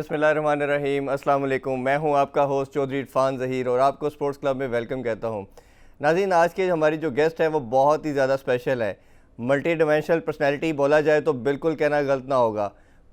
बिस्मिल्लाहिर्रहमानिर्रहीम, अस्सलाम वालेकुम। मैं हूं आपका होस्ट चौधरी इरफान ज़हीर और आपको स्पोर्ट्स क्लब में वेलकम कहता हूं। नाज़रीन, आज के हमारी जो गेस्ट है वो बहुत ही ज़्यादा स्पेशल है। मल्टी डिमेंशनल पर्सनैलिटी बोला जाए तो बिल्कुल कहना गलत ना होगा।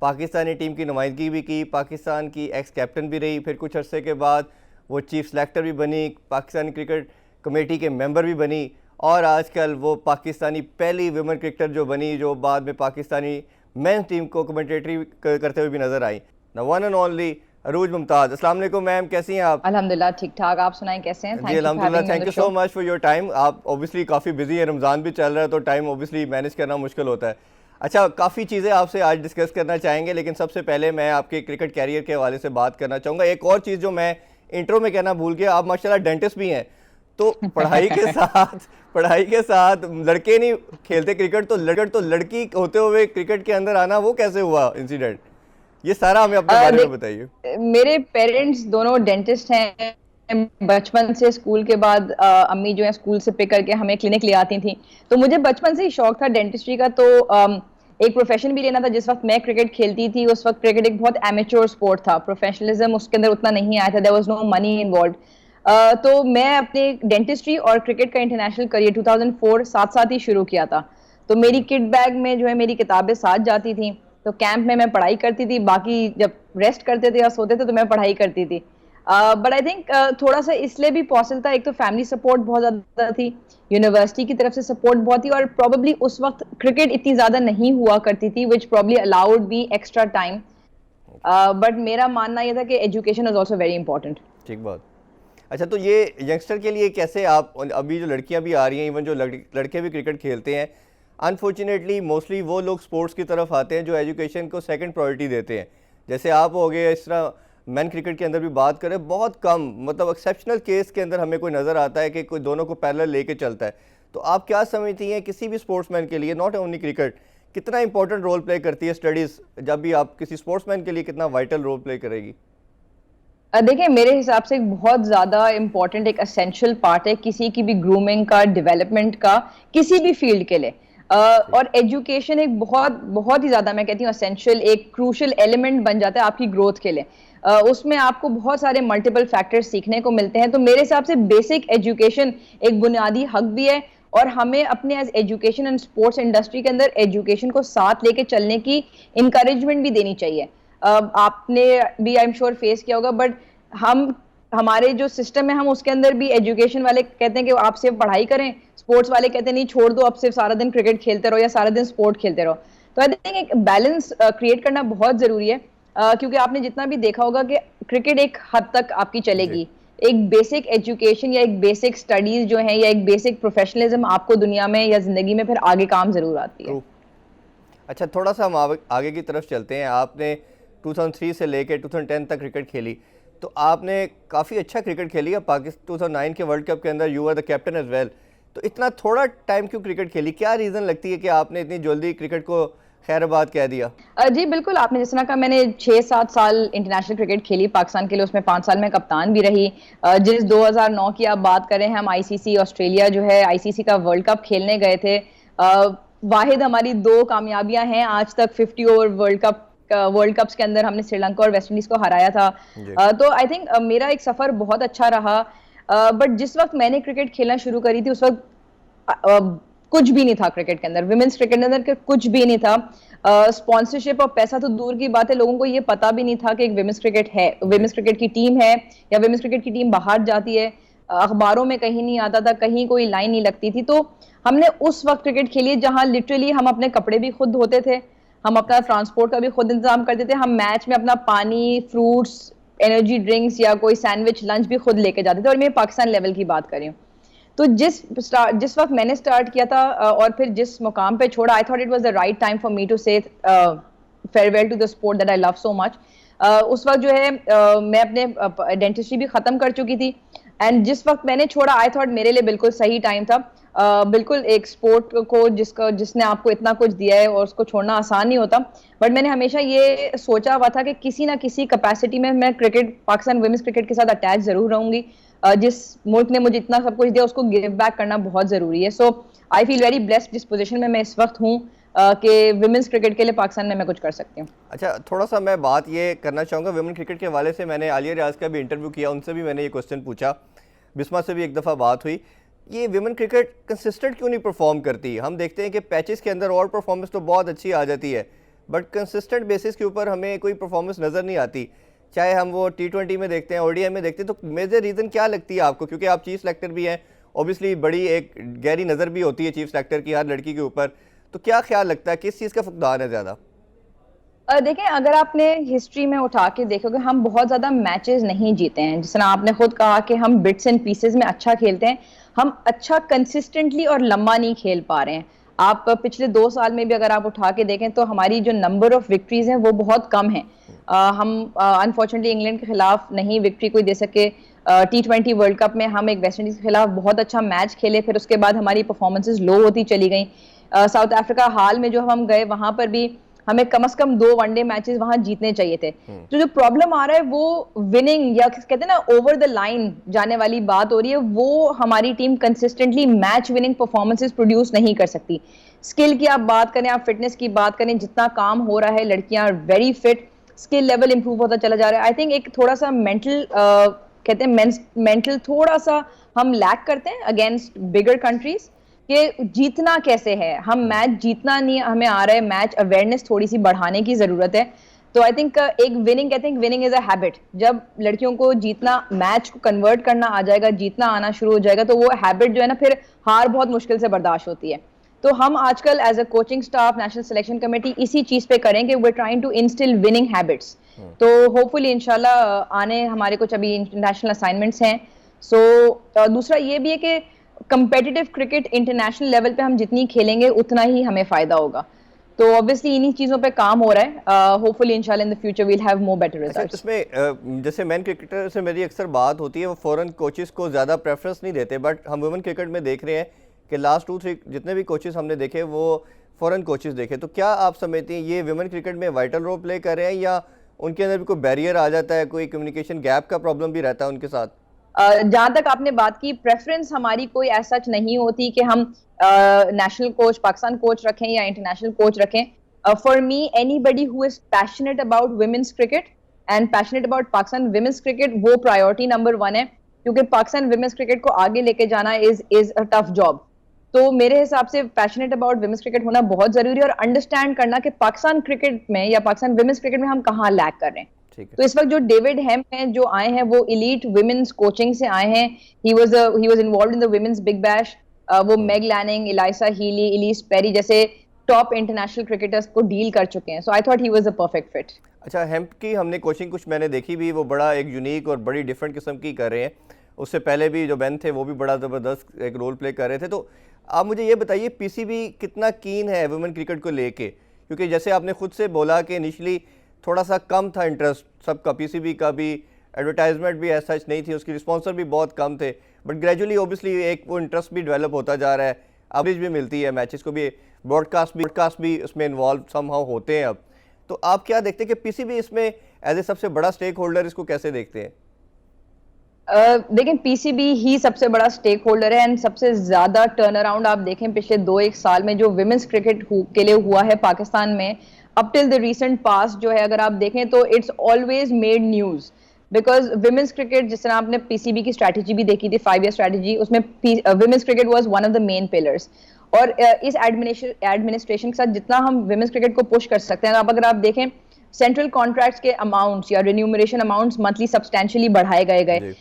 पाकिस्तानी टीम की नुमाइंदगी भी की, पाकिस्तान की एक्स कैप्टन भी रही, फिर कुछ अरसे के बाद वो चीफ सेलेक्टर भी बनी, पाकिस्तानी क्रिकेट कमेटी के मेंबर भी बनी और आजकल वो पाकिस्तानी पहली वुमेन क्रिकेटर जो बनी, जो बाद में पाकिस्तानी मेंस टीम को कमेंटेटरी करते हुए भी नजर आई। द वन एंड ओनली अरूज मुमताज़। अस्सलाम वालेकुम मैम, कैसी हैं आप? अल्हम्दुलिल्लाह ठीक ठाक। आप सुनाएं कैसे हैं? जी थैंक यू फॉर अल्हम्दुलिल्लाह, having me on thank the you show. So much for your time. आप ऑब्वियसली काफ़ी बिजी हैं, रमज़ान भी चल रहा है तो टाइम ऑब्वियसली मैनेज करना मुश्किल होता है। अच्छा, काफ़ी चीज़ें आपसे आज डिस्कस करना चाहेंगे, लेकिन सबसे पहले मैं आपके क्रिकेट कैरियर के हवाले से बात करना चाहूँगा। एक और चीज़ जो मैं इंट्रो में कहना भूल गया, आप माशाल्लाह डेंटिस्ट भी हैं, तो पढ़ाई के साथ लड़के नहीं खेलते क्रिकेट, तो लड़की होते हुए क्रिकेट के अंदर आना वो कैसे हुआ इंसिडेंट? ये सारा हमें अपने बारे में बताइए। मेरे पेरेंट्स दोनों डेंटिस्ट हैं। बचपन से स्कूल के बाद अम्मी जो है स्कूल से पिक करके हमें क्लिनिक ले आती थी, तो मुझे बचपन से ही शौक था डेंटिस्ट्री का। तो एक प्रोफेशन भी लेना था। जिस वक्त मैं क्रिकेट खेलती थी उस वक्त क्रिकेट एक बहुत एमेच्योर स्पोर्ट था, प्रोफेशनलिज्म उसके अंदर उतना नहीं आया था, there was no money involved. तो मैं अपने डेंटिस्ट्री और क्रिकेट का इंटरनेशनल करियर 2004 साथ साथ ही शुरू किया था। तो मेरी किट बैग में जो है मेरी किताबें साथ जाती थी, तो कैंप में मैं पढ़ाई करती थी, बाकी जब रेस्ट करते थे या सोते थे तो मैं पढ़ाई करती थी। बट आई थिंक थोड़ा सा इसलिए भी पॉसिबल था, एक तो फैमिली सपोर्ट बहुत ज्यादा थी, यूनिवर्सिटी की तरफ से सपोर्ट बहुत थी, और प्रॉब्ली उस वक्त क्रिकेट इतनी ज्यादा नहीं हुआ करती थी which probably allowed me extra time. But मेरा मानना यह था कि education is also very important. ठीक बात। अच्छा, तो ये यंगस्टर के लिए कैसे आप, अभी जो लड़कियां भी आ रही हैं, इवन जो लड़के भी क्रिकेट खेलते हैं, अनफॉर्चुनेटली मोस्टली वो लोग स्पोर्ट्स की तरफ आते हैं जो एजुकेशन को सेकंड प्रायोरिटी देते हैं। जैसे आप हो गए, इस तरह मैन क्रिकेट के अंदर भी बात करें, बहुत कम, मतलब एक्सेप्शनल केस के अंदर हमें कोई नज़र आता है कि कोई दोनों को पैरेलल लेके चलता है। तो आप क्या समझती हैं किसी भी स्पोर्ट्समैन के लिए, नॉट ओनली क्रिकेट, कितना इंपॉर्टेंट रोल प्ले करती है स्टडीज़? जब भी आप किसी स्पोर्ट्समैन के लिए कितना वाइटल रोल प्ले करेगी? देखिए, मेरे हिसाब से एक बहुत ज्यादा इंपॉर्टेंट एक एसेंशियल पार्ट है किसी की भी ग्रूमिंग का, डेवलपमेंट का, किसी भी फील्ड के लिए। और एजुकेशन एक बहुत बहुत ही ज्यादा, मैं कहती हूँ एसेंशियल, एक क्रूशियल एलिमेंट बन जाता है आपकी ग्रोथ के लिए। उसमें आपको बहुत सारे मल्टीपल फैक्टर्स सीखने को मिलते हैं। तो मेरे हिसाब से बेसिक एजुकेशन एक बुनियादी हक भी है, और हमें अपने as education and sports industry के अंदर एजुकेशन को साथ लेके चलने की इंकरेजमेंट भी देनी चाहिए। आपने भी आई एम श्योर फेस किया होगा, बट हमारे जो सिस्टम है, हम उसके अंदर भी एजुकेशन वाले कहते हैं कि आप सिर्फ पढ़ाई करें, स्पोर्ट्स वाले कहते हैं नहीं, छोड़ दो, अब सिर्फ सारा दिन क्रिकेट खेलते रहो या सारा दिन स्पोर्ट खेलते रहो। तो आई थिंक एक बैलेंस क्रिएट करना बहुत जरूरी है, क्योंकि आपने जितना भी देखा होगा कि क्रिकेट एक हद तक आपकी चलेगी, एक बेसिक एजुकेशन या एक बेसिक स्टडीज जो है या एक बेसिक प्रोफेशनलिज्म आपको दुनिया में या जिंदगी में फिर आगे काम जरूर आती है। अच्छा, थोड़ा सा हम आगे की तरफ चलते हैं। आपने 2003 से लेकर 2010 तक क्रिकेट खेली, तो आपने काफ़ी अच्छा क्रिकेट खेली है। पाकिस्तान 2009 के वर्ल्ड कप के अंदर you are the captain as well. तो इतना थोड़ा टाइम क्यों क्रिकेट खेली? क्या रीज़न लगती है कि आपने इतनी जल्दी क्रिकेट को खैराबाद कह दिया? जी बिल्कुल, आपने जिस तरह कहा, मैंने 6-7 साल इंटरनेशनल क्रिकेट खेली पाकिस्तान के लिए, उसमें 5 साल में कप्तान भी रही। जिस 2009 की आप बात करें, हम आईसीसी ऑस्ट्रेलिया जो है आईसीसी का वर्ल्ड कप खेलने गए थे। वाहिद हमारी 2 कामयाबियां हैं आज तक 50 ओवर वर्ल्ड कप्स के अंदर, हमने श्रीलंका और वेस्ट इंडीज को हराया था। तो आई थिंक मेरा एक सफर बहुत अच्छा रहा। बट जिस वक्त मैंने क्रिकेट खेलना शुरू करी थी उस वक्त कुछ भी नहीं था क्रिकेट के अंदर, विमेंस क्रिकेट के अंदर कुछ भी नहीं था। स्पॉन्सरशिप और पैसा तो दूर की बात है, लोगों को ये पता भी नहीं था कि एक विमेंस क्रिकेट है, विमेंस क्रिकेट की टीम है, या विमेंस क्रिकेट की टीम बाहर जाती है। अखबारों में कहीं नहीं आता था, कहीं कोई लाइन नहीं लगती थी। तो हमने उस वक्त क्रिकेट खेली जहां लिटरली हम अपने कपड़े भी खुद धोते थे, हम अपना ट्रांसपोर्ट का भी खुद इंतजाम करते थे, हम मैच में अपना पानी, फ्रूट्स, एनर्जी ड्रिंक्स या कोई सैंडविच, लंच भी खुद लेके जाते थे। और मैं पाकिस्तान लेवल की बात कर रही हूँ। तो जिस वक्त मैंने स्टार्ट किया था और फिर जिस मुकाम पे छोड़ा, I thought it was the right time for me to say farewell to the sport that I love so much. उस वक्त जो है मैं अपने डेंटिस्ट्री भी खत्म कर चुकी थी, एंड जिस वक्त मैंने छोड़ा आई थॉट मेरे लिए बिल्कुल सही टाइम था। बिल्कुल एक स्पोर्ट को जिसने आपको इतना कुछ दिया है और उसको छोड़ना आसान नहीं होता। बट मैंने हमेशा ये सोचा हुआ था कि किसी ना किसी कैपेसिटी में मैं क्रिकेट, पाकिस्तान वुमेन्स क्रिकेट के साथ अटैच जरूर रहूंगी। जिस मुल्क ने मुझे इतना सब कुछ दिया उसको गिव बैक करना बहुत जरूरी है। सो आई फील वेरी ब्लेस्ड जिस पोजीशन में मैं इस वक्त हूँ। कि विमेंस क्रिकेट के लिए पाकिस्तान में मैं कुछ कर सकती हूँ। अच्छा, थोड़ा सा मैं बात ये करना चाहूँगा वुमेन क्रिकेट के हवाले से। मैंने आलिया रियाज का भी इंटरव्यू किया, उनसे भी मैंने ये क्वेश्चन पूछा, बिस्मा से भी एक दफ़ा बात हुई, ये विमेन क्रिकेट कंसिस्टेंट क्यों नहीं परफॉर्म करती? हम देखते हैं कि पैचेस के अंदर और परफॉर्मेंस तो बहुत अच्छी आ जाती है, बट कंसिस्टेंट बेसिस के ऊपर हमें कोई परफॉर्मेंस नज़र नहीं आती। चाहे हम वो T20 में देखते हैं, ODI में देखते हैं, तो मेजर रीज़न क्या लगती है आपको? क्योंकि आप चीफ सेलेक्टर भी हैं, ऑब्वियसली बड़ी एक गहरी नज़र भी होती है चीफ सेलेक्टर की हर लड़की के ऊपर, तो क्या ख्याल लगता है किस चीज़ का फुकदान है ज़्यादा? देखें, अगर आपने हिस्ट्री में उठा के देखोगे, हम बहुत ज़्यादा मैचेस नहीं जीते हैं। जिस तरह आपने खुद कहा कि हम बिट्स एंड पीसेस में अच्छा खेलते हैं, हम अच्छा कंसिस्टेंटली और लंबा नहीं खेल पा रहे हैं। आप पिछले 2 साल में भी अगर आप उठा के देखें तो हमारी जो नंबर ऑफ विक्ट्रीज हैं वो बहुत कम है। हम अनफॉर्चुनेटली इंग्लैंड के खिलाफ नहीं विक्ट्री कोई दे सके। T20 वर्ल्ड कप में हम एक वेस्ट इंडीज के खिलाफ बहुत अच्छा मैच खेले, फिर उसके बाद हमारी परफॉर्मेंसेज लो होती चली गई। साउथ अफ्रीका हाल में जो हम गए, वहां पर भी हमें कम से कम 2 वनडे मैचेस वहां जीतने चाहिए थे। तो जो प्रॉब्लम आ रहा है वो विनिंग या कहते हैं ना ओवर द लाइन जाने वाली बात हो रही है, वो हमारी team consistently match winning performances produce नहीं कर सकती। स्किल की आप बात करें, आप फिटनेस की बात करें, जितना काम हो रहा है, लड़कियां very fit, skill level improve होता चला जा रहा है। आई थिंक एक थोड़ा सा मेंटल कहते हैं मेंटल थोड़ा सा हम लैक करते हैं अगेंस्ट बिगर कंट्रीज, कि जीतना कैसे है, हम मैच जीतना नहीं हमें आ रहा है, मैच अवेयरनेस थोड़ी सी बढ़ाने की जरूरत है। तो आई थिंक एक विनिंग, कहते हैं विनिंग इज अ हैबिट। जब लड़कियों को जीतना, मैच को कन्वर्ट करना आ जाएगा, जीतना आना शुरू हो जाएगा, तो वो हैबिट जो है ना, फिर हार बहुत मुश्किल से बर्दाश्त होती है। तो हम आजकल as a coaching staff, national selection committee इसी चीज पे करेंगे, we are trying to instil winning habits. तो होपफुली इंशाल्लाह आने हमारे कुछ अभी इंटरनेशनल असाइनमेंट्स हैं। दूसरा ये भी है कि कंपेटिटिव क्रिकेट इंटरनेशनल लेवल पे हम जितनी खेलेंगे उतना ही हमें फायदा होगा। तो ऑब्वियसली इन्हीं चीजों पे काम हो रहा है। होपफुली इंशाल्लाह in the future we will have more better अच्छा, रिजल्ट्स। इसमें जैसे मैन क्रिकेटर से मेरी अक्सर बात होती है, वो फॉरेन कोचेस को ज़्यादा प्रेफरेंस नहीं देते, बट हम वुमेन क्रिकेट में देख रहे हैं कि लास्ट 2-3 जितने भी कोचेस हमने देखे वो फॉरेन कोचेस देखे। तो क्या आप समझते हैं ये वुमेन क्रिकेट में वाइटल रोल प्ले कर रहे हैं, या उनके अंदर भी कोई बैरियर आ जाता है, कोई कम्युनिकेशन गैप का प्रॉब्लम भी रहता है उनके साथ? जहां तक आपने बात की, प्रेफरेंस हमारी कोई ऐसा नहीं होती कि हम नेशनल कोच, पाकिस्तान कोच रखें या इंटरनेशनल कोच रखें। For me anybody who is passionate about women's cricket and passionate about Pakistan women's cricket, वो प्रायोरिटी नंबर 1 है, क्योंकि पाकिस्तान वुमेन्स क्रिकेट को आगे लेके जाना इज अ टफ जॉब। तो मेरे हिसाब से पैशनेट अबाउट वुमेन्स क्रिकेट होना बहुत जरूरी है, और अंडरस्टैंड करना कि पाकिस्तान क्रिकेट में या पाकिस्तान वुमेन्स क्रिकेट में हम कहाँ लैग कर रहे हैं। तो इस वक्त जो डेविड हेम हैं, जो आए हैं, वो एलीट वुमेन्स कोचिंग से आए हैं। He was involved in the women's big bash. वो Meg Lanning, Alyssa Healy, Ellyse Perry जैसे टॉप इंटरनेशनल क्रिकेटर्स को डील कर चुके हैं। So I thought he was a perfect fit. अच्छा, हेम्प की हमने कोचिंग कुछ मैंने देखी भी, वो बड़ा एक यूनिक और बड़ी डिफरेंट किस्म की कर रहे हैं। उससे पहले भी जो बेन थे वो भी बड़ा ज़बरदस्त एक रोल प्ले कर रहे थे। तो आप मुझे ये बताइए पीसीबी कितना कीन है वुमेन क्रिकेट को लेके? क्योंकि जैसे आपने खुद से बोला कि इनिशली थोड़ा सा कम था इंटरेस्ट सबका, पीसीबी का भी एडवर्टाइजमेंट भी ऐसा नहीं थी, उसकी रिस्पॉन्सर भी बहुत कम थे, बट ग्रेजुअली ओबियसली एक वो इंटरेस्ट भी डेवलप होता जा रहा है, कवरेज भी मिलती है, मैचेस को भी ब्रॉडकास्ट भी उसमें इन्वॉल्व समहाउ होते हैं अब। तो आप क्या देखते हैं कि पीसीबी इसमें एज ए सबसे बड़ा स्टेक होल्डर इसको कैसे देखते हैं? देखें, पीसीबी ही सबसे बड़ा स्टेक होल्डर है, एंड सबसे ज्यादा टर्न अराउंड आप देखें पिछले 2-1 साल में जो विमेंस क्रिकेट के लिए हुआ है पाकिस्तान में, up till the recent past जो है, अगर आप देखें तो it's always made news, because women's cricket, जिस तरह आपने पीसीबी की स्ट्रैटेजी भी देखी थी, 5 ईयर स्ट्रैटेजी, उसमें women's cricket was one of the main pillars. और इस एडमिनिस्ट्रेशन के साथ जितना हम विमेंस क्रिकेट को पुश कर सकते हैं, अब अगर आप देखें सेंट्रल कॉन्ट्रैक्ट्स के अमाउंट्स या रिन्यूमरेशन अमाउंट्स मंथली सब्सटेंशियली बढ़ाए गए।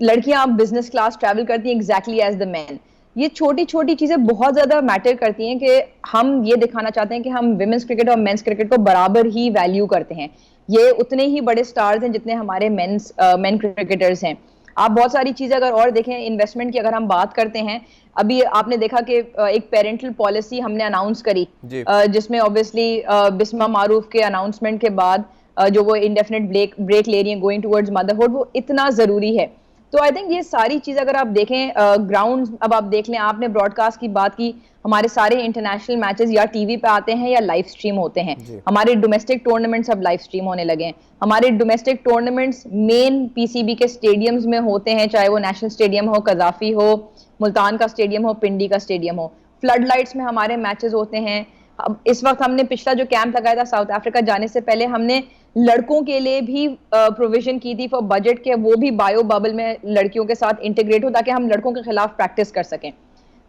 लड़कियां आप बिजनेस क्लास ट्रैवल करती हैं एग्जैक्टली एज द मैन। ये छोटी छोटी चीजें बहुत ज्यादा मैटर करती हैं कि हम ये दिखाना चाहते हैं कि हम विमेंस क्रिकेट और मेंस क्रिकेट को बराबर ही वैल्यू करते हैं। ये उतने ही बड़े स्टार्स हैं जितने हमारे मेन क्रिकेटर्स हैं। आप बहुत सारी चीजें अगर और देखें, इन्वेस्टमेंट की अगर हम बात करते हैं, अभी आपने देखा कि एक पेरेंटल पॉलिसी हमने अनाउंस करी, जिसमें ऑब्वियसली बिस्मा मारूफ के अनाउंसमेंट के बाद जो वो इंडेफिनिट ब्रेक ले रही है गोइंग टुवर्ड्स मदरहुड, वो इतना जरूरी है। तो आई थिंक ये सारी चीज अगर आप देखें, ग्राउंड अब आप देख लें, आपने ब्रॉडकास्ट की बात की, हमारे सारे इंटरनेशनल मैचेस या टीवी पे आते हैं या लाइव स्ट्रीम होते हैं। हमारे डोमेस्टिक टूर्नामेंट्स अब लाइव स्ट्रीम होने लगे हैं। हमारे डोमेस्टिक टूर्नामेंट्स मेन पीसीबी के स्टेडियम्स में होते हैं, चाहे वो नेशनल स्टेडियम हो, कजाफी हो, मुल्तान का स्टेडियम हो, पिंडी का स्टेडियम हो। फ्लड लाइट्स में हमारे मैचेस होते हैं, अब इस वक्त हमने पिछला जो कैंप लगाया था साउथ अफ्रीका जाने से पहले, हमने लड़कों के लिए भी प्रोविजन की थी फॉर बजट के, वो भी बायो बबल में लड़कियों के साथ इंटीग्रेट हो ताकि हम लड़कों के खिलाफ प्रैक्टिस कर सकें।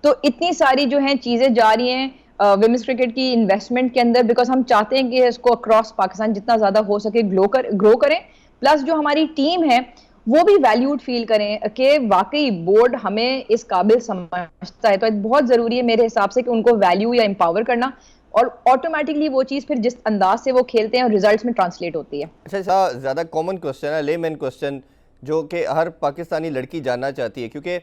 तो इतनी सारी जो है चीजें जा रही हैं विमेंस क्रिकेट की इन्वेस्टमेंट के अंदर, बिकॉज हम चाहते हैं कि इसको अक्रॉस पाकिस्तान जितना ज्यादा हो सके ग्रो करें। प्लस जो हमारी टीम है वो भी वैल्यूड फील करें कि वाकई बोर्ड हमें इस काबिल समझता है। तो बहुत जरूरी है मेरे हिसाब से कि उनको वैल्यू या एम्पावर करना, और ऑटोमेटिकली वो चीज फिर जिस अंदाज से वो खेलते हैं और रिजल्ट्स में ट्रांसलेट होती है। अच्छा, ज़्यादा कॉमन क्वेश्चन है, लेमैन क्वेश्चन, जो कि हर पाकिस्तानी लड़की जानना चाहती है, क्योंकि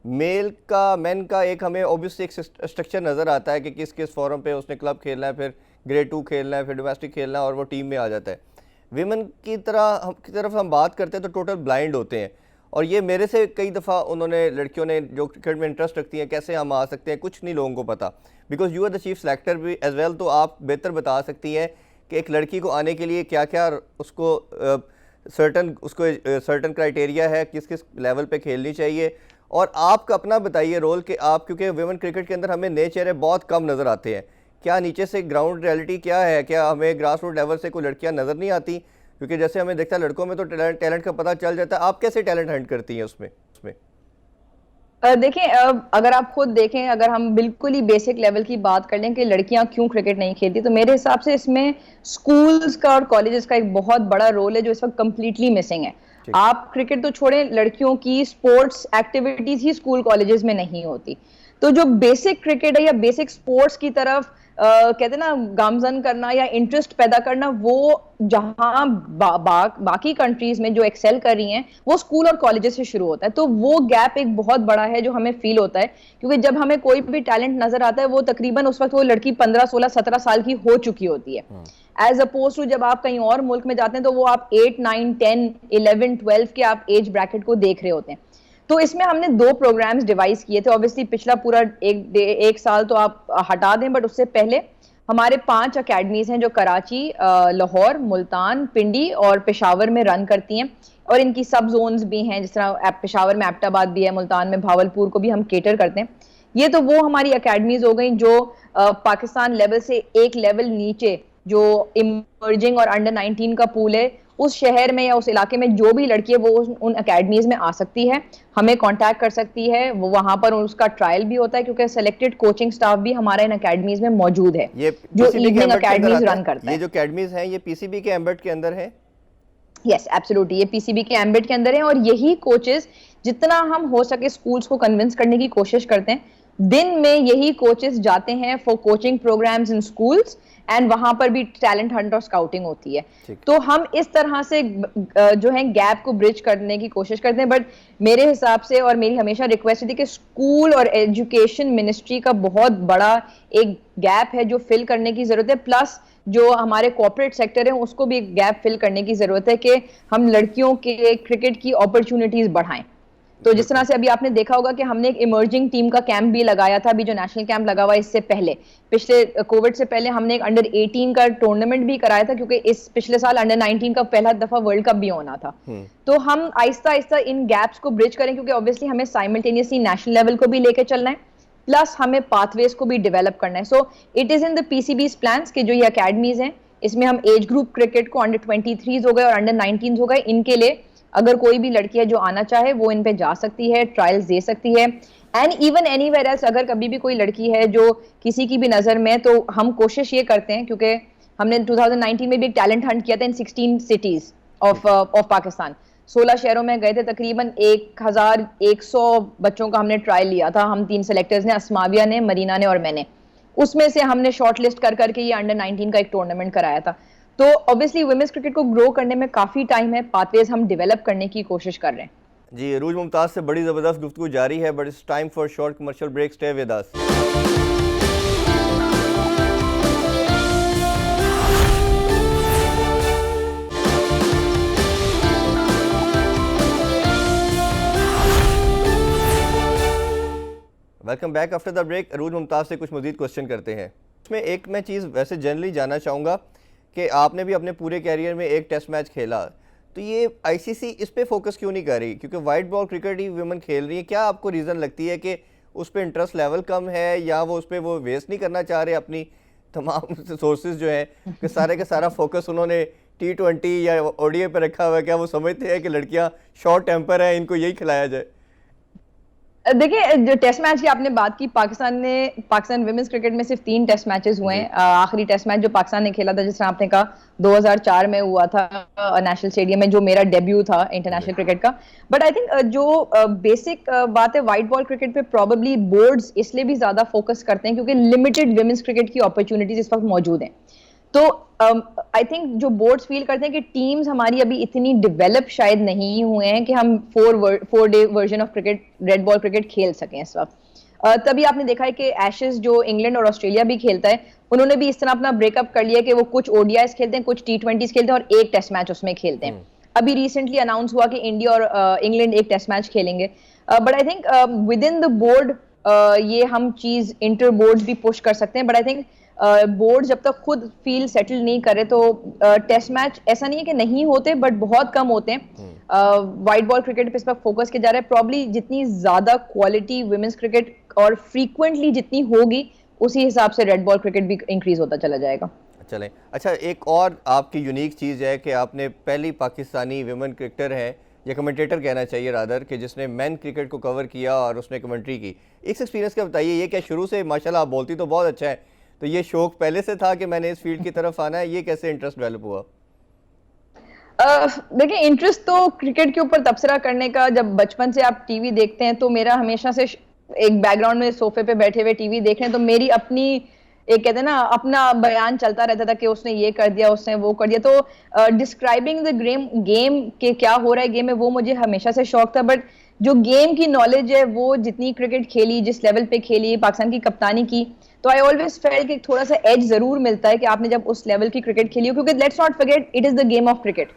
मेन का एक हमें ऑब्वियसली एक स्ट्रक्चर नज़र आता है कि किस किस फॉरम पे उसने क्लब खेलना है, फिर ग्रेड 2 खेलना है, फिर डोमेस्टिक खेलना है और वो टीम में आ जाता है। विमेन की तरफ हम बात करते हैं तो टोटल ब्लाइंड होते हैं, और ये मेरे से कई दफ़ा उन्होंने, लड़कियों ने जो क्रिकेट में इंटरेस्ट रखती हैं, कैसे हम आ सकते हैं, कुछ नहीं लोगों को पता, because you are the chief selector भी एज वेल, तो आप बेहतर बता सकती हैं कि एक लड़की को आने के लिए क्या क्या उसको सर्टन क्राइटेरिया है, किस किस लेवल पे खेलनी चाहिए। और आपका अपना बताइए रोल कि आप, क्योंकि वुमेन क्रिकेट के अंदर हमें नए चेहरे बहुत कम नज़र आते हैं, क्या नीचे से ग्राउंड रियलिटी क्या है, क्या हमें ग्रास रूट लेवल से कोई लड़कियां नज़र नहीं आती? क्योंकि जैसे हमें दिखता है लड़कों में तो टैलेंट का पता चल जाता है, आप कैसे टैलेंट हंट करती हैं उसमें? देखें, अगर आप खुद देखें, अगर हम बिल्कुल ही बेसिक लेवल की बात कर लें कि लड़कियां क्यों क्रिकेट नहीं खेलती, तो मेरे हिसाब से इसमें स्कूल्स का और कॉलेजेस का एक बहुत बड़ा रोल है जो इस वक्त कंप्लीटली मिसिंग है। आप क्रिकेट तो छोड़ें, लड़कियों की स्पोर्ट्स एक्टिविटीज ही स्कूल कॉलेजेस में नहीं होती। तो जो बेसिक क्रिकेट है या बेसिक स्पोर्ट्स की तरफ कहते हैं ना गामजन करना या इंटरेस्ट पैदा करना, वो जहां बाकी कंट्रीज में जो एक्सेल कर रही हैं वो स्कूल और कॉलेजेस से शुरू होता है। तो वो गैप एक बहुत बड़ा है जो हमें फील होता है, क्योंकि जब हमें कोई भी टैलेंट नजर आता है वो तकरीबन उस वक्त वो लड़की 15 16 17 साल की हो चुकी होती है, एज अपोज टू जब आप कहीं और मुल्क में जाते हैं तो वो आप 8 9 10 11 12 के आप एज ब्रैकेट को देख रहे होते हैं। तो इसमें हमने 2 प्रोग्राम्स डिवाइस किए थे। ऑब्वियसली पिछला पूरा एक साल तो आप हटा दें, बट उससे पहले हमारे 5 अकेडमीज हैं जो कराची, लाहौर, मुल्तान, पिंडी और पेशावर में रन करती हैं, और इनकी सब जोन्स भी हैं, जिस तरह पेशावर में एबटाबाद भी है, मुल्तान में भावलपुर को भी हम केटर करते हैं। ये तो वो हमारी अकेडमीज हो गई जो पाकिस्तान लेवल से एक लेवल नीचे जो इमर्जिंग और अंडर 19 का पूल है, उस शहर में या उस इलाके में जो भी लड़की है वो उन अकेडमीज में आ सकती है, हमें कांटेक्ट कर सकती है, वो वहां पर उसका ट्रायल भी होता है, क्योंकि सेलेक्टेड कोचिंग स्टाफ भी हमारा इन अकेडमीज में मौजूद है जो इवनिंग अकेडमीज रन करता है। ये जो अकेडमीज हैं ये पीसीबी के एम्बेड के अंदर है? यस, एब्सोल्युटली, ये पीसीबी के एम्बेड के अंदर है, और यही कोचेस जितना हम हो सके स्कूल्स को कन्विंस करने की कोशिश करते हैं। दिन में यही कोचेस जाते हैं for coaching programs in schools, and वहां पर भी टैलेंट हंट और स्काउटिंग होती है। तो हम इस तरह से जो है गैप को ब्रिज करने की कोशिश करते हैं। बट मेरे हिसाब से, और मेरी हमेशा रिक्वेस्ट थी कि स्कूल और एजुकेशन मिनिस्ट्री का बहुत बड़ा एक गैप है जो फिल करने की जरूरत है, प्लस जो हमारे कॉर्पोरेट सेक्टर है उसको भी एक गैप फिल करने की जरूरत है कि हम लड़कियों के क्रिकेट की अपॉर्चुनिटीज बढ़ाएं। तो जिस तरह से अभी आपने देखा होगा कि हमने एक इमर्जिंग टीम का कैंप भी लगाया था, अभी जो नेशनल कैंप लगा हुआ इससे पहले, पिछले कोविड से पहले हमने एक अंडर 18 का टूर्नामेंट भी कराया था, क्योंकि इस पिछले साल अंडर 19 का पहला दफा वर्ल्ड कप भी होना था। तो हम आहिस्ता आहिस्ता इन गैप्स को ब्रिज करें, क्योंकि ऑब्वियसली हमें साइमल्टेनियसली नेशनल लेवल को भी लेके चलना है, प्लस हमें पाथवेज को भी डेवलप करना है। So it is in the PCBs plans के जो ये अकेडमीज हैं, इसमें हम एज ग्रुप क्रिकेट को अंडर 23 हो गए और अंडर 19 हो गए, इनके लिए अगर कोई भी लड़की है जो आना चाहे वो इन पे जा सकती है, ट्रायल्स दे सकती है। एंड इवन एनीवेयर एल्स, अगर कभी भी कोई लड़की है जो किसी की भी नजर में, तो हम कोशिश ये करते हैं, क्योंकि हमने 2019 में भी एक टैलेंट हंट किया था इन 16 सिटीज ऑफ पाकिस्तान, 16 शहरों में गए थे, तकरीबन 1100 बच्चों का हमने ट्रायल लिया था। हम 3 सेलेक्टर्स ने, अस्माविया ने, मरीना ने और मैंने, उसमें से हमने शॉर्ट लिस्ट कर करके ये अंडर 19 का एक टूर्नामेंट कराया था। तो ऑब्वियसली वुमेन्स क्रिकेट को ग्रो करने में काफी टाइम है, पाथवेज हम डेवलप करने की कोशिश कर रहे हैं। जी, अरूज मुमताज से बड़ी ज़बरदस्त गुफ्तगू जारी है, but it's time for short commercial break. Stay with us. Welcome back after the break. Arooj Mumtaz से कुछ मजीद क्वेश्चन करते हैं। उसमें एक मैं चीज़ वैसे जनरली जानना चाहूँगा कि आपने भी अपने पूरे कैरियर में एक टेस्ट मैच खेला, तो ये आईसीसी इस पे फोकस क्यों नहीं कर रही? क्योंकि वाइट बॉल क्रिकेट ही वुमेन खेल रही है। क्या आपको रीज़न लगती है कि उस पर इंटरेस्ट लेवल कम है, या वो उस पर वो वेस्ट नहीं करना चाह रहे अपनी तमाम सोर्सेज जो है कि सारे का सारा फोकस उन्होंने T20 या ODI पे रखा हुआ है, क्या वो समझते हैं कि लड़कियां शॉर्ट टेम्पर हैं, इनको यही खिलाया जाए? देखिए, जो टेस्ट मैच की आपने बात की, पाकिस्तान विमेंस क्रिकेट में सिर्फ 3 टेस्ट मैचेस हुए हैं। आखिरी टेस्ट मैच जो पाकिस्तान ने खेला था, जिस तरह आपने कहा, 2004 में हुआ था नेशनल स्टेडियम में, जो मेरा डेब्यू था इंटरनेशनल क्रिकेट का। बट आई थिंक जो बेसिक बात है, व्हाइट बॉल क्रिकेट पे प्रॉबेबली बोर्ड्स इसलिए भी ज्यादा फोकस करते हैं क्योंकि लिमिटेड विमेंस क्रिकेट की अपॉर्चुनिटीज इस वक्त मौजूद हैं। तो आई थिंक जो बोर्ड्स फील करते हैं कि टीम्स हमारी अभी इतनी डेवलप शायद नहीं हुए हैं कि हम 4 day version of cricket, red ball cricket खेल सकें इस वक्त। तभी आपने देखा है कि एशेज जो इंग्लैंड और ऑस्ट्रेलिया भी खेलता है, उन्होंने भी इस तरह अपना ब्रेकअप कर लिया कि वो कुछ ओडीआईज खेलते हैं, कुछ T20s खेलते हैं और एक टेस्ट मैच उसमें खेलते हैं। अभी रिसेंटली अनाउंस हुआ कि इंडिया और इंग्लैंड एक टेस्ट मैच खेलेंगे। But I think with in the board ये हम चीज इंटर बोर्ड भी पुश कर सकते हैं। बट आई थिंक बोर्ड जब तक खुद फील सेटल नहीं करे तो टेस्ट मैच ऐसा नहीं है कि नहीं होते, बट बहुत कम होते हैं। व्हाइट बॉल क्रिकेट पे इस पर फोकस किया जा रहा है। प्रॉब्ली जितनी ज्यादा क्वालिटी वुमेन्स क्रिकेट और फ्रीक्वेंटली जितनी होगी, उसी हिसाब से रेड बॉल क्रिकेट भी इंक्रीज होता चला जाएगा। चलें, अच्छा, एक और आपकी यूनिक चीज़ है कि आपने पहली पाकिस्तानी विमेन क्रिकेटर है, या कमेंटेटर कहना चाहिए रादर, कि जिसने मेन क्रिकेट को कवर किया और उसने कमेंट्री की। इस एक्सपीरियंस का बताइए, ये क्या शुरू से माशाल्लाह आप बोलती तो बहुत अच्छा है, तो ये शौक पहले से था कि मैंने इस फील्ड की तरफ आना है, ये कैसे इंटरेस्ट डेवलप हुआ? देखिए, इंटरेस्ट तो क्रिकेट के ऊपर तबसरा करने का, जब बचपन से आप टीवी देखते हैं तो मेरा हमेशा से एक बैकग्राउंड में सोफे पे बैठे हुए टीवी देख रहे हैं तो मेरी अपनी, एक कहते हैं ना, अपना बयान चलता रहता था कि उसने ये कर दिया, उसने वो कर दिया। तो डिस्क्राइबिंग द गेम के क्या हो रहा है गेम में, वो मुझे हमेशा से शौक था। बट जो गेम की नॉलेज है, वो जितनी क्रिकेट खेली, जिस लेवल पे खेली, पाकिस्तान की कप्तानी की, तो आई ऑलवेज फेल्ट कि थोड़ा सा एज जरूर मिलता है कि आपने जब उस लेवल की क्रिकेट खेली हो, क्योंकि let's not forget it is the game of cricket.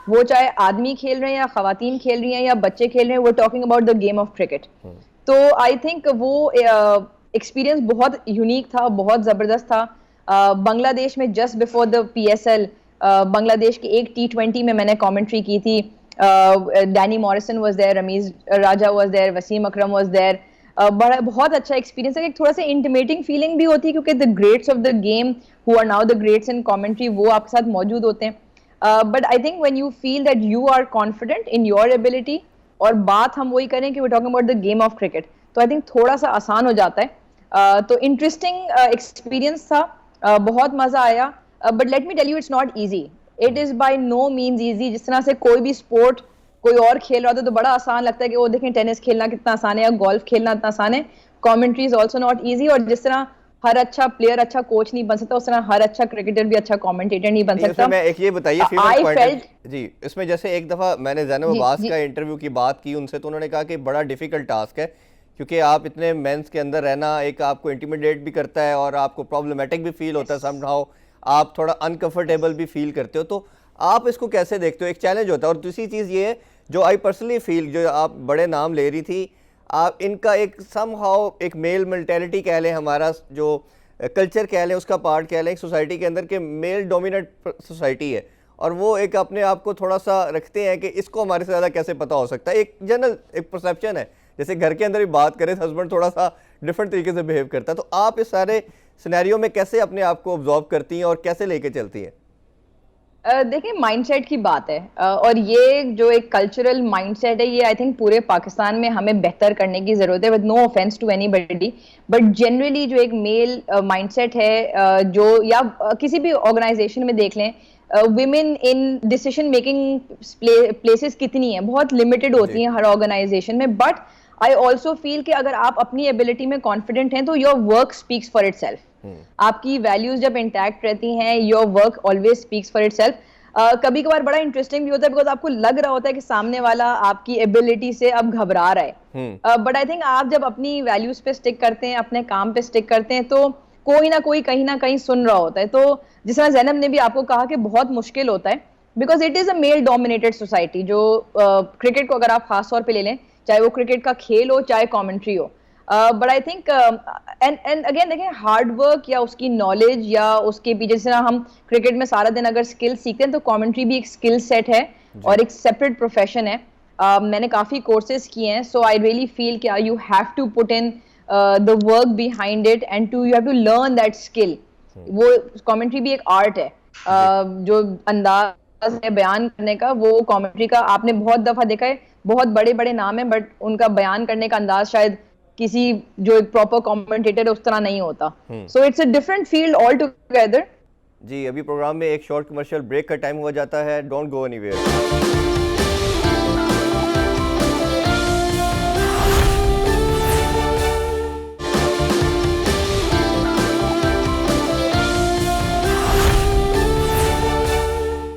वो चाहे आदमी खेल रहे हैं या खवातीन खेल रही हैं या बच्चे खेल रहे हैं, वो talking about the game of cricket. तो आई थिंक वो एक्सपीरियंस बहुत यूनिक था, बहुत जबरदस्त था। बांग्लादेश में just before the PSL, Bangladesh के एक T20 में मैंने कमेंट्री की थी। Danny Morrison was there, Rameez Raja was there, Wasim Akram was there. बड़ा बहुत अच्छा एक्सपीरियंस है। थोड़ा सा इंटिमेटिंग फीलिंग भी होती है क्योंकि the greats of the game who are now the greats in commentary, वो आपके साथ मौजूद होते हैं। But I think when you feel that you are confident in your ability, और बात हम वही करें कि we talking about the game of cricket, तो आई थिंक थोड़ा सा आसान हो जाता है। तो इंटरेस्टिंग एक्सपीरियंस था, बहुत मजा आया। But let me tell you, it's not easy, it is by no means easy. जिस तरह से कोई भी स्पोर्ट कोई और खेल रहा था तो बड़ा आसान लगता है कि वो देखें टेनिस खेलना कितना आसान है या गोल्फ खेलना इतना आसान है, commentary is also not easy. और जिस तरह हर अच्छा प्लेयर अच्छा कोच नहीं बन सकता, उस तरह हर अच्छा क्रिकेटर भी अच्छा कमेंटेटर नहीं बन सकता। मैं एक ये बताइए आई फेल्ट जी, इसमें जैसे एक दफ़ा मैंने ज़ैनब अब्बास का इंटरव्यू की बात की उनसे, तो उन्होंने कहा कि बड़ा डिफ़िकल्ट टास्क है क्योंकि आप इतने मेंस के अंदर रहना, एक आपको इंटिमिडेट भी करता है और आपको प्रॉब्लमेटिक भी फील होता है, समहाउ आप थोड़ा अनकंफर्टेबल भी फील करते हो, तो आप इसको कैसे देखते हो? एक चैलेंज होता है। और दूसरी चीज़ ये है, जो आई पर्सनली फील, जो आप बड़े नाम ले रही थी, आप इनका एक समहाउ एक मेल मेंटेलिटी कह लें, हमारा जो कल्चर कह लें, उसका पार्ट कह लें सोसाइटी के अंदर के मेल डोमिनेट सोसाइटी है, और वो एक अपने आप को थोड़ा सा रखते हैं कि इसको हमारे से ज़्यादा कैसे पता हो सकता है। एक जनरल एक परसेप्शन है, जैसे घर के अंदर भी बात करें तो हस्बैंड थोड़ा सा डिफरेंट तरीके से बिहेव करता है। तो आप इस सारे सिनेरियो में कैसे अपने आप को ऑब्जर्व करती हैं और कैसे लेके चलती हैं? देखिए, माइंडसेट की बात है, और ये जो एक कल्चरल माइंडसेट है, ये आई थिंक पूरे पाकिस्तान में हमें बेहतर करने की जरूरत है, with no offence to anybody. But generally जो एक मेल माइंडसेट है, जो या किसी भी ऑर्गेनाइजेशन में देख लें, women in decision making places कितनी है, बहुत लिमिटेड होती हैं हर ऑर्गेनाइजेशन में। बट आई ऑल्सो फील कि अगर आप अपनी एबिलिटी में कॉन्फिडेंट हैं तो your work speaks for itself. आपकी वैल्यूज जब इंटैक्ट रहती हैं, your work always speaks for itself. कभी कभार बड़ा इंटरेस्टिंग भी होता है बिकॉज आपको लग रहा होता है कि सामने वाला आपकी एबिलिटी से अब घबरा रहा है। बट आई थिंक आप जब अपनी वैल्यूज पे स्टिक करते हैं, अपने काम पे स्टिक करते हैं, तो कोई ना कोई कहीं ना कहीं सुन रहा होता है। तो जिस तरह ज़ैनब ने भी आपको कहा कि बहुत मुश्किल होता है because it is a male dominated society. जो क्रिकेट को अगर आप खास तौर पर ले लें, चाहे वो क्रिकेट का खेल हो चाहे कॉमेंट्री हो, but I think and again देखें, हार्ड वर्क या उसकी नॉलेज या उसके पीछे, जिस तरह हम क्रिकेट में सारा दिन अगर स्किल सीखते हैं तो कमेंट्री भी एक स्किल सेट है और एक सेपरेट प्रोफेशन है। मैंने काफी कोर्सेज किए हैं, सो आई रियली फील कि you have to put in the work behind it and you have to learn that skill. वो कमेंट्री भी एक आर्ट है। जो अंदाज है बयान करने का, वो कमेंट्री का आपने बहुत दफा देखा है। बहुत बड़े बड़े नाम है बट उनका बयान करने का अंदाज शायद किसी जो एक प्रॉपर कमेंटेटर है उस तरह नहीं होता। So it's a different field all together. जी, अभी प्रोग्राम में एक शॉर्ट कमर्शियल ब्रेक का टाइम हुआ जाता है। Don't go anywhere.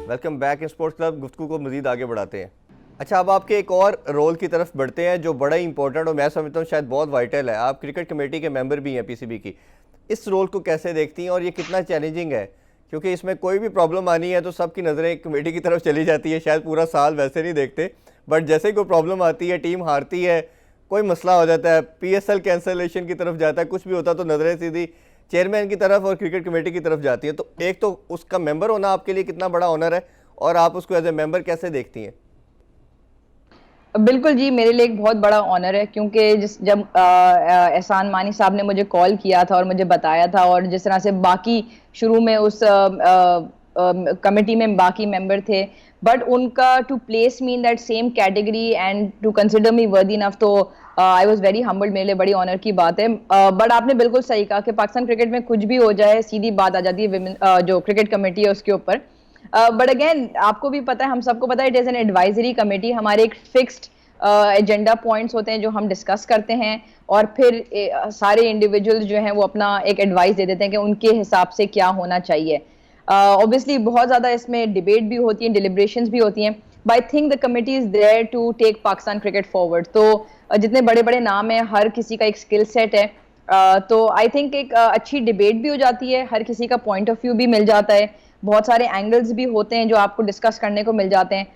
Welcome back in sports club. गुफ्तगू को मज़ीद आगे बढ़ाते हैं। अच्छा, अब आपके एक और रोल की तरफ बढ़ते हैं जो बड़ा ही इंपॉर्टेंट और मैं समझता हूँ शायद बहुत वाइटल है। आप क्रिकेट कमेटी के मेंबर भी हैं पीसीबी की। इस रोल को कैसे देखती हैं और ये कितना चैलेंजिंग है? क्योंकि इसमें कोई भी प्रॉब्लम आनी है तो सबकी नज़रें कमेटी की तरफ चली जाती है। शायद पूरा साल वैसे नहीं देखते, बट जैसे ही कोई प्रॉब्लम आती है, टीम हारती है, कोई मसला हो जाता है, PSL कैंसलेशन की तरफ जाता है, कुछ भी होता है तो नज़रें सीधी चेयरमैन की तरफ और क्रिकेट कमेटी की तरफ जाती है। तो एक तो उसका मेंबर होना आपके लिए कितना बड़ा ऑनर है और आप उसको एज ए मेंबर कैसे देखती हैं? बिल्कुल जी, मेरे लिए एक बहुत बड़ा ऑनर है क्योंकि जब एहसान मानी साहब ने मुझे कॉल किया था और मुझे बताया था, और जिस तरह से बाकी शुरू में उस कमेटी में बाकी मेंबर थे, बट उनका to place me in that same category and to consider me worthy enough, तो आई वाज वेरी हम्बल्ड। मेरे लिए बड़ी ऑनर की बात है। बट आपने बिल्कुल सही कहा कि पाकिस्तान क्रिकेट में कुछ भी हो जाए सीधी बात आ जाती है जो क्रिकेट कमेटी है उसके ऊपर। बट अगेन आपको भी पता है, हम सबको पता है, it is an advisory committee. हमारे एक फिक्स्ड एजेंडा पॉइंट्स होते हैं जो हम डिस्कस करते हैं, और फिर सारे इंडिविजुअल्स जो हैं वो अपना एक एडवाइस दे देते हैं कि उनके हिसाब से क्या होना चाहिए। ऑब्वियसली बहुत ज्यादा इसमें डिबेट भी होती है, डिलिब्रेशंस भी होती हैं, but I think the committee is there to take Pakistan cricket forward. तो जितने बड़े बड़े नाम हैं, हर किसी का एक स्किल सेट है। तो आई थिंक एक अच्छी डिबेट भी हो जाती है, हर किसी का पॉइंट ऑफ व्यू भी मिल जाता है, बहुत सारे एंगल्स भी होते हैं जो आपको डिस्कस करने को मिल जाते हैं।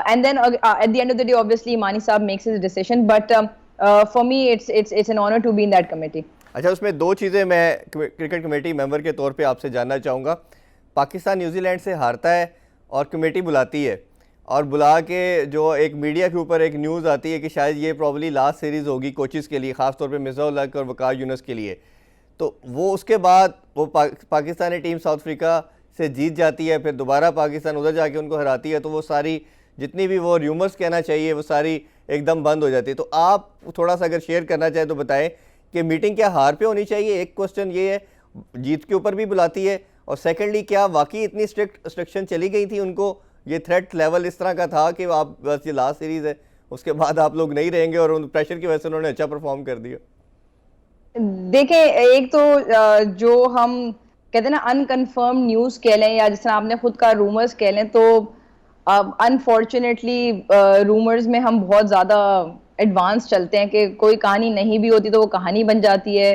And then at the end of the day, obviously, Mani Saab makes his decision. But for me, it's an honor to be in that committee. अच्छा, उसमें दो चीज़ें मैं क्रिकेट कमेटी मेंबर के तौर पे आपसे जानना चाहूँगा। पाकिस्तान न्यूजीलैंड से हारता है और कमेटी बुलाती है, और बुला के जो एक मीडिया के ऊपर एक न्यूज़ आती है कि शायद ये प्रॉब्ली लास्ट सीरीज़ होगी कोचेज़ के लिए, ख़ास तौर पे मिर्ज़ा-उल हक और वक़ार यूनुस के लिए। तो वो उसके बाद वो पाकिस्तानी टीम साउथ अफ्रीका से जीत जाती है, फिर दोबारा पाकिस्तान उधर जाके उनको हराती है, तो वो सारी जितनी भी वो र्यूमर्स कहना चाहिए वो सारी एकदम बंद हो जाती है। तो आप थोड़ा सा अगर शेयर करना चाहें तो बताएं कि मीटिंग क्या हार पे होनी चाहिए? एक क्वेश्चन ये है, जीत के ऊपर भी बुलाती है, और सेकेंडली क्या वाकई इतनी स्ट्रिक्ट इंस्ट्रक्शन चली गई थी उनको? ये थ्रेट लेवल इस तरह का था कि आप बस ये लास्ट सीरीज़ है, उसके बाद आप लोग नहीं रहेंगे, और उन प्रेशर की वजह से उन्होंने अच्छा परफॉर्म कर दिया? देखें, एक तो जो हम कहते हैं ना अनकन्फर्म न्यूज़ कह लें, या जिस तरह आपने खुद का रूमर्स कह लें, तो अनफॉर्चुनेटली रूमर्स में हम बहुत ज़्यादा एडवांस चलते हैं कि कोई कहानी नहीं भी होती तो वो कहानी बन जाती है।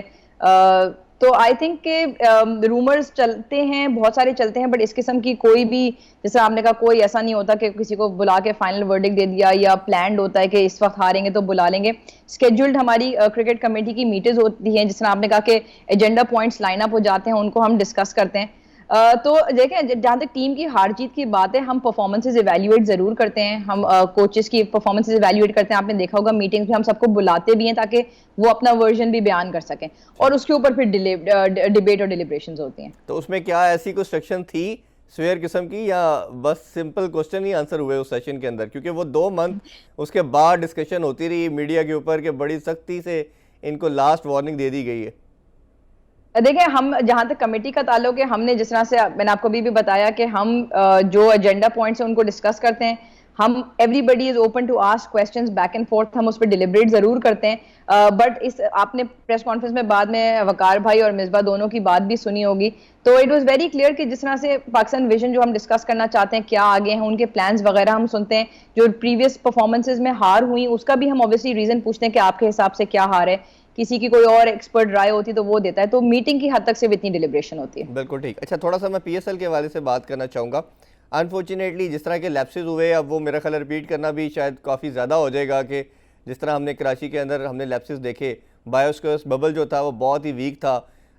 तो आई थिंक के रूमर्स चलते हैं, बहुत सारे चलते हैं, बट इस किस्म की कोई भी, जैसे आपने कहा, कोई ऐसा नहीं होता कि किसी को बुला के फाइनल वर्डिक्ट दे दिया, या प्लान्ड होता है कि इस वक्त हारेंगे तो बुला लेंगे। स्केड्यूल्ड हमारी क्रिकेट कमेटी की मीटिंग्स होती हैं, जिस तरह आपने कहा कि एजेंडा पॉइंट्स लाइन अप हो जाते हैं, उनको हम डिस्कस करते हैं। तो देखें, जहाँ तक टीम की हार जीत की बात है, हम परफॉर्मेंसेज इवैल्यूएट जरूर करते हैं, हम कोचेस की परफॉर्मेंसेज इवैल्यूएट करते हैं। आपने देखा होगा मीटिंग्स में हम सबको बुलाते भी हैं ताकि वो अपना वर्जन भी बयान कर सकें, और उसके ऊपर फिर डिबेट और डिलिब्रेशंस होती हैं। तो उसमें क्या ऐसी कोई सेक्शन थी स्वेयर किस्म की, या बस सिंपल क्वेश्चन ही आंसर हुए उस सेशन के अंदर? क्योंकि वो 2 मंथ उसके बाद डिस्कशन होती रही मीडिया के ऊपर कि बड़ी सख्ती से इनको लास्ट वार्निंग दे दी गई है। देखिए, हम जहां तक कमेटी का ताल्लुक है, हमने जिस तरह से मैंने आपको भी बताया कि हम जो एजेंडा पॉइंट्स हैं उनको डिस्कस करते हैं। हम everybody is open to ask questions back and forth, हम उस पर डिलिब्रेट जरूर करते हैं। बट इस आपने प्रेस कॉन्फ्रेंस में बाद में वकार भाई और मिसबा दोनों की बात भी सुनी होगी, तो इट वाज वेरी क्लियर कि जिस तरह से पाकिस्तान विजन जो हम डिस्कस करना चाहते हैं, क्या आगे हैं, उनके प्लान्स वगैरह हम सुनते हैं। जो प्रीवियस परफॉर्मेंसेज में हार हुई उसका भी हम ऑब्वियसली रीजन पूछते हैं कि आपके हिसाब से क्या हार है। किसी की कोई और एक्सपर्ट राय होती तो वो देता है। तो मीटिंग की हद तक सिर्फ इतनी डिलिब्रेशन होती है। बिल्कुल ठीक। अच्छा, थोड़ा सा मैं PSL के हवाले से बात करना चाहूँगा। अनफॉर्चुनेटली जिस तरह के लैप्सेस हुए, अब वो मेरा ख्याल रिपीट करना भी शायद काफ़ी ज़्यादा हो जाएगा, कि जिस तरह हमने कराची के अंदर हमने लैप्सेस देखे, बायोस्क्योर्स बबल जो था वो बहुत ही वीक था,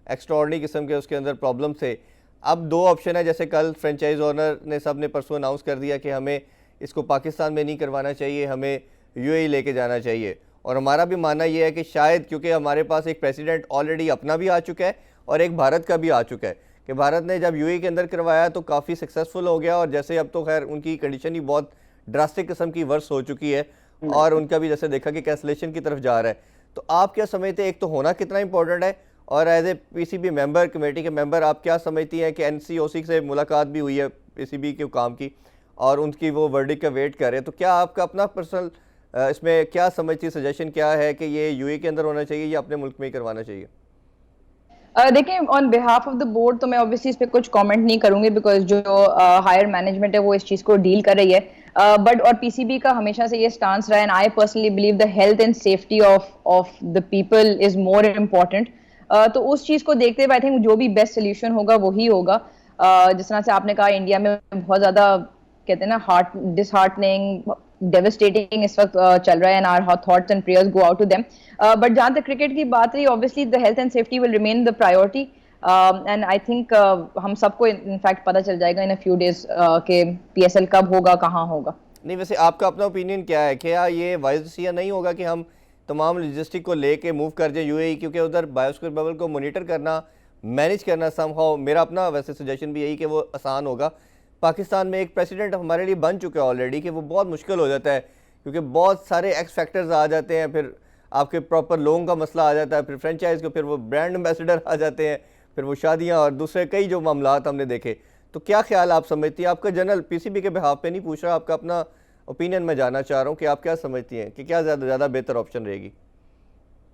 एक्स्ट्राऑर्डिनरी किस्म के उसके अंदर प्रॉब्लम थे। अब 2 ऑप्शन है, जैसे कल फ्रेंचाइज ओनर ने सब ने परसों अनाउंस कर दिया कि हमें इसको पाकिस्तान में नहीं करवाना चाहिए, हमें UAE लेके जाना चाहिए। और हमारा भी मानना ये है कि शायद क्योंकि हमारे पास एक प्रेसिडेंट ऑलरेडी अपना भी आ चुका है और एक भारत का भी आ चुका है, कि भारत ने जब यूएई के अंदर करवाया तो काफ़ी सक्सेसफुल हो गया, और जैसे अब तो खैर उनकी कंडीशन ही बहुत ड्रास्टिक किस्म की वर्स हो चुकी है और उनका भी जैसे देखा कि कैंसलेशन की तरफ जा रहा है। तो आप क्या समझते हैं, एक तो होना कितना इंपॉर्टेंट है, और as a PCB member, committee के मेंबर, आप क्या समझती हैं कि एनसीओसी से मुलाकात भी हुई है पीसीबी के काम की और उनकी वो वर्डिक्ट का वेट कर रहे हैं, तो क्या आपका अपना पर्सनल इसमें क्या समझती है, सजेशन क्या है कि ये यूएई के अंदर होना चाहिए या अपने मुल्क में ही करवाना चाहिए? देखिए, on behalf of the board तो मैं ऑब्वियसली इस पे कुछ कमेंट नहीं करूंगी, बिकॉज जो हायर मैनेजमेंट है वो इस चीज को डील कर रही है। बट और पीसीबी का हमेशा से ये स्टांस रहा है, and I personally believe the health and safety of the people is more important. तो उस चीज को देखते हुए आई थिंक जो भी बेस्ट सोल्यूशन होगा वही होगा। जिस तरह से आपने कहा, इंडिया में बहुत ज्यादा कहते हैं ना हार्ट डिसहार्टनिंग, डेवास्टेटिंग इस वक्त चल रहा है, and our thoughts and prayers go out to them. But जहां तक क्रिकेट की बात रही, obviously the health and safety will remain the priority, and I think हम सबको इनफैक्ट पता चल जाएगा इन अ फ्यू डेज के पीएसएल कब होगा, कहाँ होगा। नहीं, वैसे आपका अपना ओपिनियन क्या है, क्या ये वाइज डिसीजन नहीं होगा कि हम तमाम लॉजिस्टिक को लेके मूव कर जाए यूएई, क्योंकि उधर बायोस्फीयर बबल को मॉनिटर करना, मैनेज करना समहाउ, मेरा अपना वैसे सजेशन भी यही कि वो आसान होगा। पाकिस्तान में एक प्रेसिडेंट हमारे लिए बन चुका है ऑलरेडी कि वो बहुत मुश्किल हो जाता है, क्योंकि बहुत सारे एक्स फैक्टर्स आ जाते हैं, फिर आपके प्रॉपर लोगों का मसला आ जाता है, फिर फ्रेंचाइज को, फिर वो ब्रांड एम्बेसडर आ जाते हैं, फिर वो शादियाँ और दूसरे कई जो मामलात हमने देखे। तो क्या ख्याल आप समझती हैं, आपका जनरल पीसीबी के बिहाफ पे नहीं पूछ रहा, आपका अपना ओपिनियन मैं जानना चाह रहा हूँ कि आप क्या समझती हैं कि क्या ज़्यादा बेहतर ऑप्शन रहेगी?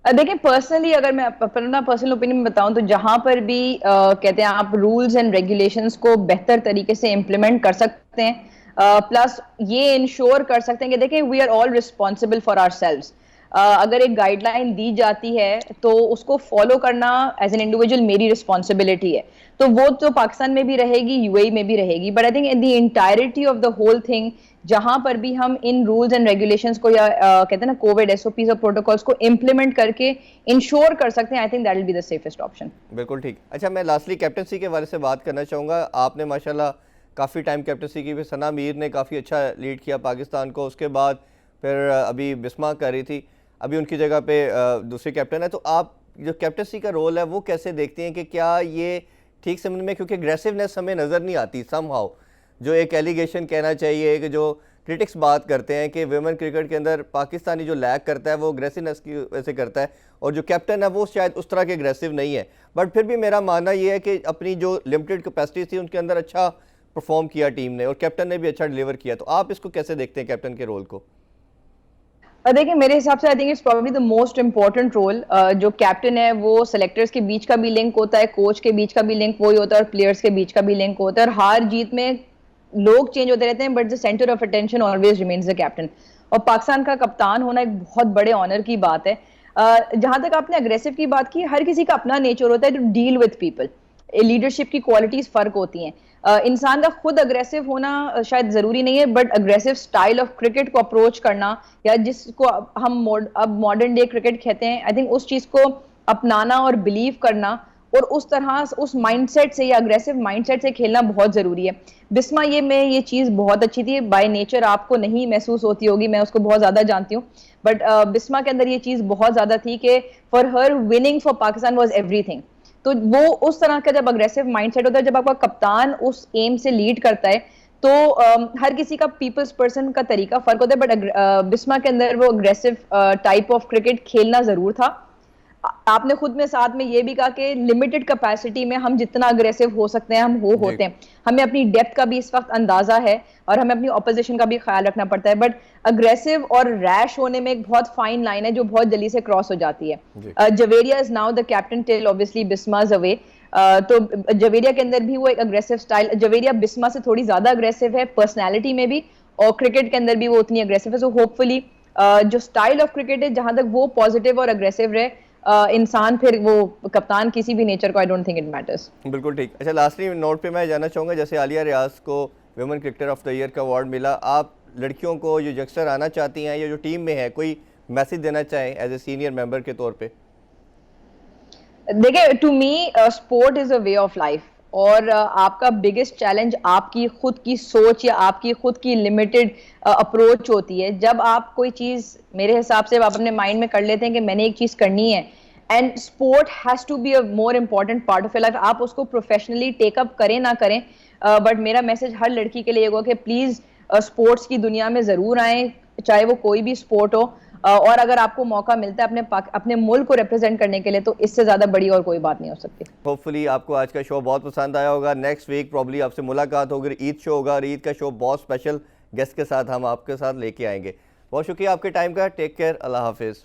देखिए, पर्सनली अगर मैं अपना पर्सनल ओपिनियन बताऊं तो जहां पर भी कहते हैं आप रूल्स एंड रेगुलेशंस को बेहतर तरीके से इम्प्लीमेंट कर सकते हैं, प्लस ये इंश्योर कर सकते हैं कि देखिए we are all responsible for ourselves. अगर एक गाइडलाइन दी जाती है तो उसको फॉलो करना एज एन इंडिविजुअल मेरी रिस्पॉन्सिबिलिटी है, तो वो तो पाकिस्तान में भी रहेगी, यूएई में भी रहेगी। But I think in the entirety of the whole thing, जहां पर भी हम इन रूल्स एंड रेगुलेशंस को या कहते हैं ना कोविड एसओपीज और प्रोटोकॉल्स को इंप्लीमेंट करके इंश्योर कर सकते हैं, I think that will be the safest option. बिल्कुल ठीक। अच्छा, मैं लास्टली कैप्टनसी के बारे से बात करना चाहूँगा। आपने माशाल्लाह काफ़ी टाइम कैप्टनसी की, फिर सना मीर ने काफ़ी अच्छा लीड किया पाकिस्तान को, उसके बाद फिर अभी बिस्मा कर रही थी, अभी उनकी जगह पे दूसरी कैप्टन है। तो आप जो कैप्टनसी का रोल है वो कैसे देखते हैं कि क्या ये ठीक समझ में, क्योंकि एग्रेसिवनेस हमें नज़र नहीं आती समहाउ, जो एक एलिगेशन कहना चाहिए कि जो क्रिटिक्स बात करते हैं कि वुमेन क्रिकेट के अंदर पाकिस्तानी जो लैक करता है वो अग्रेसिवनेस की वजह से करता है, और जो कैप्टन है वो शायद उस तरह के अग्रेसिव नहीं है। बट फिर भी मेरा मानना ये है कि अपनी जो लिमिटेड कैपेसिटी थी उनके अंदर अच्छा परफॉर्म किया टीम ने, और कैप्टन ने भी अच्छा डिलीवर किया। तो आप इसको कैसे देखते हैं कैप्टन के रोल को? देखिए, मेरे हिसाब से I think it's probably the most important role. जो कैप्टन है वो सेलेक्टर्स के बीच का भी लिंक होता है, कोच के बीच का भी लिंक वही होता है, और प्लेयर्स के बीच का भी लिंक होता है। और हार जीत में लोग चेंज होते रहते हैं, but the centre of attention always remains the captain. और पाकिस्तान का कप्तान होना एक बहुत बड़े ऑनर की बात है। जहां तक आपने अग्रेसिव की बात की, हर किसी का अपना नेचर होता है to deal with people. Leadership की क्वालिटीज फर्क होती हैं। इंसान का खुद अग्रेसिव होना शायद जरूरी नहीं है, but aggressive style of cricket को अप्रोच करना, या जिसको हम अब मॉडर्न डे क्रिकेट कहते हैं, आई थिंक उस चीज को अपनाना और बिलीव करना, और उस तरह उस माइंडसेट से या अग्रेसिव माइंडसेट से खेलना बहुत जरूरी है। बिस्मा ये में ये चीज बहुत अच्छी थी। बाय नेचर आपको नहीं महसूस होती होगी, मैं उसको बहुत ज्यादा जानती हूँ, बट बिस्मा के अंदर ये चीज बहुत ज्यादा थी कि for her winning for Pakistan was everything. तो वो उस तरह का जब अग्रेसिव माइंडसेट होता है, जब आपका कप्तान उस एम से लीड करता है, तो हर किसी का पीपल्स पर्सन का तरीका फर्क होता है। बट बिस्मा के अंदर वो अग्रेसिव टाइप ऑफ क्रिकेट खेलना जरूर था। आपने खुद में साथ में ये भी कहा कि लिमिटेड कैपेसिटी में हम जितना अग्रेसिव हो सकते हैं हम होते हैं। हमें अपनी डेप्थ का भी इस वक्त अंदाजा है, और हमें अपनी ऑपोजिशन का भी ख्याल रखना पड़ता है। बट अग्रेसिव और रैश होने में एक बहुत फाइन लाइन है जो बहुत जल्दी से क्रॉस हो जाती है। Javeria is now the captain till obviously Bisma is away. तो जवेरिया के अंदर भी वो एक अग्रेसिव स्टाइल, जवेरिया बिस्मा से थोड़ी ज्यादा अग्रेसिव है पर्सनैलिटी में भी, और क्रिकेट के अंदर भी वो उतनी अग्रेसिव है। सो होपफुली जो स्टाइल ऑफ क्रिकेट है, जहां तक वो पॉजिटिव और अग्रेसिव रहे, इंसान फिर वो कप्तान किसी भी नेचर को, I don't think it matters. बिल्कुल ठीक। अच्छा, लास्टली नोट पे मैं जानना चाहूँगा, जैसे आलिया रियाज को women cricketer of the year का अवार्ड मिला, आप लड़कियों को जो यंगस्टर आना चाहती हैं या जो टीम में है, कोई मैसेज देना चाहें एज ए सीनियर मेंबर के तौर पे? देखिए, to me sport is a way of life, और आपका बिगेस्ट चैलेंज आपकी खुद की सोच या आपकी खुद की लिमिटेड अप्रोच होती है। जब आप कोई चीज, मेरे हिसाब से आप अपने माइंड में कर लेते हैं कि मैंने एक चीज करनी है, and sport has to be a more important part of your life. आप उसको प्रोफेशनली टेकअप करें ना करें, बट मेरा मैसेज हर लड़की के लिए होगा कि प्लीज स्पोर्ट्स की दुनिया में जरूर आए, चाहे वो कोई भी स्पोर्ट हो। और अगर आपको मौका मिलता है अपने मुल्क को रिप्रेजेंट करने के लिए, तो इससे ज्यादा बड़ी और कोई बात नहीं हो सकती। होपफुली आपको आज का शो बहुत पसंद आया होगा। नेक्स्ट वीक प्रॉब्ली आपसे मुलाकात होगी, ईद शो होगा, और ईद का शो बहुत स्पेशल गेस्ट के साथ हम आपके साथ लेके आएंगे। बहुत शुक्रिया आपके टाइम का। टेक केयर, अल्लाह हाफिज़।